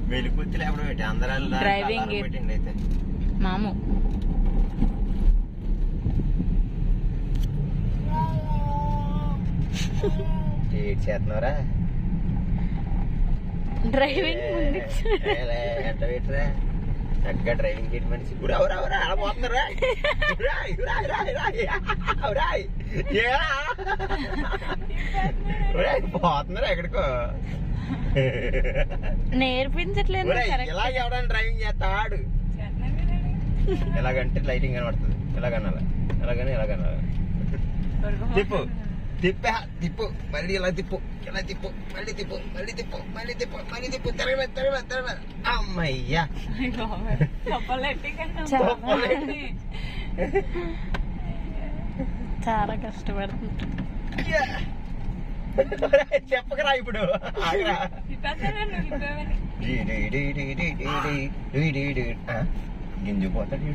వెలుగుచ్చి లేకపోతే పెట్టి అందరూ డ్రైవింగ్ పెట్టండి అయితే మాము చేస్తున్నారా డ్రైవింగ్ ముందు ఎంత పెట్టరా చక్కగా డ్రైవింగ్ చేయడం మనిషి ఇప్పుడు ఎవరెవరా అలా పోతున్నారా పోతున్నారా ఎక్కడికో నేర్పించట్లేదు ఇలా ఎవడని డ్రైవింగ్ చేస్తాడు ఎలాగంటే లైటింగ్ కనబడుతుంది ఎలాగనాల ఎలాగనాలి తిప్పు తిప్పే తిప్పు మళ్ళీ ఇలా తిప్పు ఇలా తిప్పు మళ్ళీ తిప్పు మళ్ళీ తిప్పు మళ్ళీ తిప్పు మళ్ళీ తిప్పు తిరగ అమ్మయ్యా చాలా కష్టపడుతుంది చెప్పకరా ఇప్పుడు గింజు పోతాడు